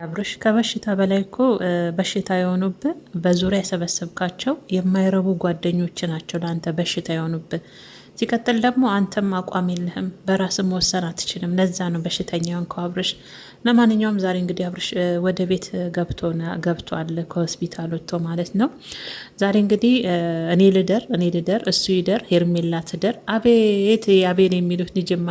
አብርሽ ከበሽታ በላይ እኮ በሽታ የሆኑብህ በዙሪያ የሰበሰብካቸው የማይረቡ ጓደኞች ናቸው ለአንተ በሽታ የሆኑብህ። ሲቀጥል ደግሞ አንተም አቋም የለህም፣ በራስም መወሰን አትችልም። ለዛ ነው በሽተኛ የሆንከው አብርሽ። ለማንኛውም ዛሬ እንግዲህ አብርሽ ወደ ቤት ገብቷል ከሆስፒታል ወጥቶ ማለት ነው። ዛሬ እንግዲህ እኔ ልደር እሱ ይደር ሄርሜላ ትደር። አቤት አቤን የሚሉት ልጅማ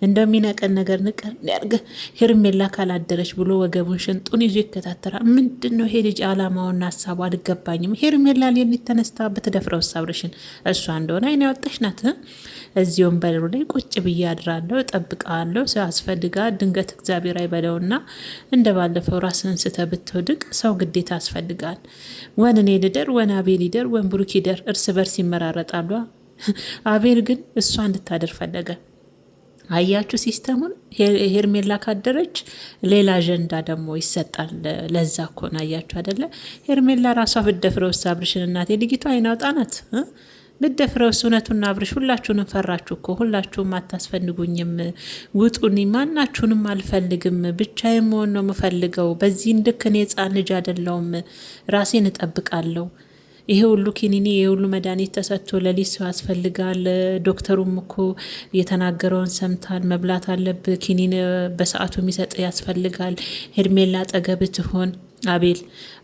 እንደሚነቀን ነገር ንቀር ያርገ ሄርሜላ ካላደረች ብሎ ወገቡን ሽንጡን ይዞ ይከታተራል። ምንድን ነው ይሄ ልጅ አላማውና ሀሳቡ አልገባኝም። ሄርሜላ ሌሊት ተነስታ ብትደፍረው አብርሽን እሷ እንደሆነ አይን ያወጣሽ ናት። እዚህ ወንበሩ ላይ ቁጭ ብዬ አድራለሁ፣ እጠብቃለሁ። ሰው ያስፈልጋል። ድንገት እግዚአብሔር አይበለውና እንደ ባለፈው ራስን ስተ ብትወድቅ ሰው ግዴታ ያስፈልጋል። ወን እኔ ልደር፣ ወን አቤል ይደር፣ ወን ብሩክ ይደር፣ እርስ በርስ ይመራረጣሉ። አቤል ግን እሷ እንድታደር ፈለገ። አያችሁ ሲስተሙን። ሄርሜላ ካደረች ሌላ አጀንዳ ደግሞ ይሰጣል። ለዛ እኮ ነው አያችሁ አይደለ? ሄርሜላ ራሷ ብትደፍረው አብርሽን እናቴ ልጅቷ አይናውጣ ናት። ብትደፍረውስ እውነቱን አብርሽ ሁላችሁንም ፈራችሁ እኮ። ሁላችሁም አታስፈልጉኝም፣ ውጡኒ፣ ማናችሁንም አልፈልግም፣ ብቻዬን መሆን ነው የምፈልገው። በዚህ ልክ እኔ ሕፃን ልጅ አይደለሁም፣ ራሴን እጠብቃለሁ። ይሄ ሁሉ ኪኒኒ ይሄ ሁሉ መድኃኒት ተሰጥቶ ለሊት ሰው ያስፈልጋል። ዶክተሩም እኮ የተናገረውን ሰምታል። መብላት አለብህ፣ ኪኒን በሰዓቱ የሚሰጥ ያስፈልጋል። ሄርሜላ አጠገብ ትሆን።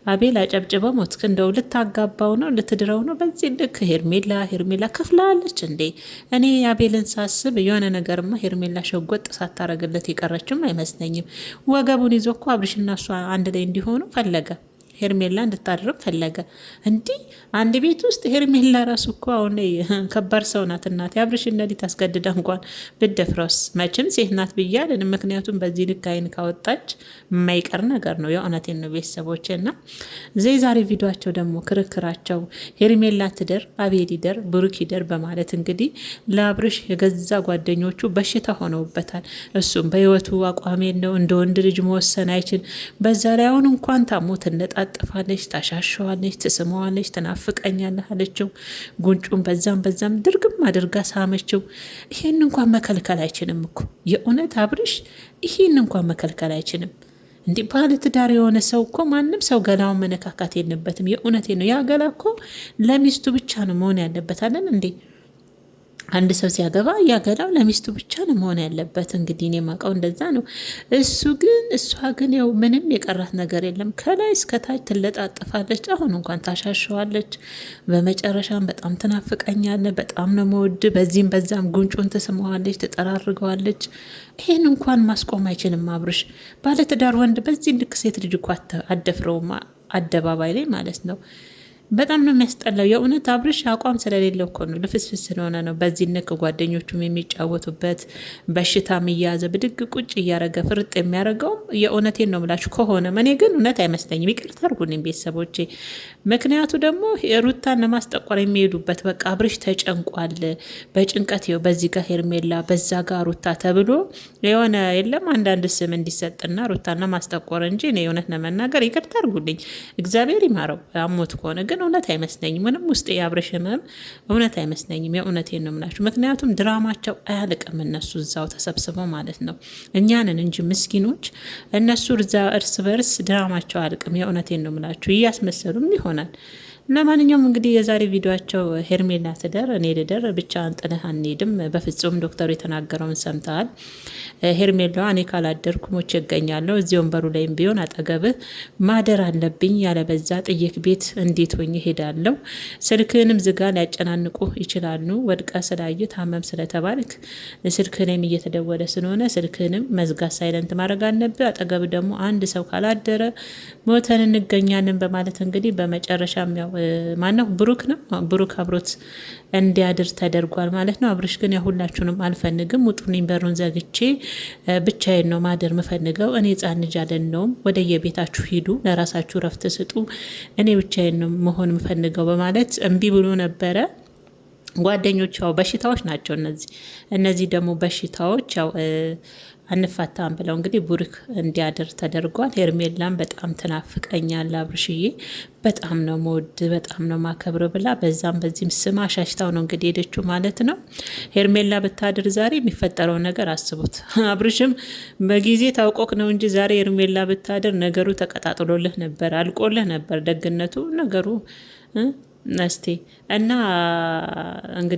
አቤል አጨብጭበ ሞትክ። እንደው ልታጋባው ነው ልትድረው ነው በዚህ ልክ። ሄርሜላ ከፍላለች እንዴ? እኔ አቤልን ሳስብ የሆነ ነገርማ ሄርሜላ ሸጎጥ ሳታረግለት የቀረችም አይመስለኝም። ወገቡን ይዞ እኮ አብርሽና እሷ አንድ ላይ እንዲሆኑ ፈለገ። ሄርሜላ እንድታድርም ፈለገ። እንዲህ አንድ ቤት ውስጥ ሄርሜላ ራሱ እኮ አሁን ከባድ ሰው ናት እናቴ። አብርሽ እንደዚህ ታስገድዳ እንኳን ብደፍረውስ መቼም ሴት ናት ብያለን። ምክንያቱም በዚህ ልክ አይን ካወጣች የማይቀር ነገር ነው። የእውነቴን ነው ቤተሰቦች። እና ዛሬ ቪዲዮቸው ደግሞ ክርክራቸው ሄርሜላ ትደር፣ አቤል ይደር፣ ብሩክ ይደር በማለት እንግዲህ ለአብርሽ የገዛ ጓደኞቹ በሽታ ሆነውበታል። እሱም በህይወቱ አቋም የለው፣ እንደ ወንድ ልጅ መወሰን አይችል። በዛ ላይ አሁን እንኳን ታሞት ታጠፋለች፣ ታሻሸዋለች፣ ትስመዋለች፣ ትናፍቀኛለህ አለችው። ጉንጩን በዛም ድርግም አድርጋ ሳመችው። ይሄን እንኳን መከልከል አይችልም እኮ የእውነት አብርሽ፣ ይሄን እንኳን መከልከል አይችልም። እንዲህ ባለ ትዳር የሆነ ሰው እኮ ማንም ሰው ገላውን መነካካት የለበትም። የእውነቴ ነው። ያ ገላ እኮ ለሚስቱ ብቻ ነው መሆን ያለበት አለን እንዴ? አንድ ሰው ሲያገባ ያገላው ለሚስቱ ብቻ ነው መሆን ያለበት። እንግዲህ እኔ የማውቀው እንደዛ ነው። እሷ ግን ያው ምንም የቀራት ነገር የለም። ከላይ እስከታች ትለጣጥፋለች። አሁን እንኳን ታሻሸዋለች። በመጨረሻም በጣም ትናፍቀኛለህ፣ በጣም ነው መወድ። በዚህም በዛም ጉንጩን ትስመዋለች፣ ትጠራርገዋለች። ይሄን እንኳን ማስቆም አይችልም አብርሽ። ባለትዳር ወንድ በዚህ ልክ ሴት ልጅ እኮ አደፍረውማ አደባባይ ላይ ማለት ነው። በጣም ነው የሚያስጠላው የእውነት አብርሽ። አቋም ስለሌለው እኮ ነው፣ ልፍስፍስ ስለሆነ ነው። በዚህ ንክ ጓደኞቹም የሚጫወቱበት በሽታ እያያዘ ብድግ ቁጭ እያረገ ፍርጥ የሚያደርገውም የእውነቴን ነው ብላችሁ ከሆነ እኔ ግን እውነት አይመስለኝም። ይቅርታ አድርጉልኝ ቤተሰቦቼ። ምክንያቱ ደግሞ ሩታን ለማስጠቆር የሚሄዱበት በቃ አብርሽ ተጨንቋል። በጭንቀት ይኸው በዚህ ጋር ሄርሜላ በዛ ጋር ሩታ ተብሎ የሆነ የለም አንዳንድ ስም እንዲሰጥና ሩታን ለማስጠቆር እንጂ እኔ እውነት ለመናገር ይቅርታ አድርጉልኝ፣ እግዚአብሔር ይማረው። አሞት ከሆነ ግን እውነት አይመስለኝም። ምንም ውስጥ የአብርሽ ህመም እውነት አይመስለኝም። የእውነቴን ነው የምላችሁ። ምክንያቱም ድራማቸው አያልቅም። እነሱ እዛው ተሰብስበው ማለት ነው። እኛንን እንጂ ምስኪኖች፣ እነሱ እርስ በርስ ድራማቸው አያልቅም። የእውነቴን ነው የምላችሁ። እያስመሰሉም ይሆናል። ለማንኛውም እንግዲህ የዛሬ ቪዲዮቸው ሄርሜላ ትደር፣ እኔ ልደር፣ ብቻ አንጥነህ አንሄድም። በፍጹም ዶክተሩ የተናገረውን ሰምተሃል። ሄርሜላ እኔ ካላደርኩ ሞቼ እገኛለሁ። እዚህ ወንበሩ ላይም ቢሆን አጠገብህ ማደር አለብኝ፣ ያለበዛ ጥየቅ ቤት እንዴት ሆኜ ሄዳለሁ። ስልክህንም ዝጋ፣ ሊያጨናንቁ ይችላሉ። ወድቃ ስላየ ታመም ስለተባልክ ስልክህንም እየተደወለ ስለሆነ ስልክህንም መዝጋት፣ ሳይለንት ማድረግ አለብህ። አጠገብ ደግሞ አንድ ሰው ካላደረ ሞተን እንገኛለን በማለት እንግዲህ በመጨረሻም ያው ማነው ብሩክ አብሮት እንዲያድር ተደርጓል ማለት ነው። አብርሽ ግን ሁላችሁንም አልፈልግም፣ ውጡልኝ፣ በሩን ዘግቼ ብቻዬን ነው ማደር ምፈልገው። እኔ ሕፃን ልጅ አይደለሁም፣ ወደ የቤታችሁ ሂዱ፣ ለራሳችሁ ረፍት ስጡ፣ እኔ ብቻዬን ነው መሆን ምፈልገው በማለት እምቢ ብሎ ነበረ። ጓደኞች ያው በሽታዎች ናቸው እነዚህ ደግሞ በሽታዎች ያው አንፋታም ብለው እንግዲህ ቡሪክ እንዲያድር ተደርጓል። ሄርሜላም በጣም ትናፍቀኛል አብርሽዬ፣ በጣም ነው መወድ፣ በጣም ነው ማከብር ብላ በዛም በዚህም ስም አሻሽታው ነው እንግዲህ ሄደችው ማለት ነው። ሄርሜላ ብታድር ዛሬ የሚፈጠረው ነገር አስቡት። አብርሽም በጊዜ ታውቆክ ነው እንጂ ዛሬ ሄርሜላ ብታድር ነገሩ ተቀጣጥሎልህ ነበር፣ አልቆልህ ነበር ደግነቱ ነገሩ። እስቲ እና እንግዲህ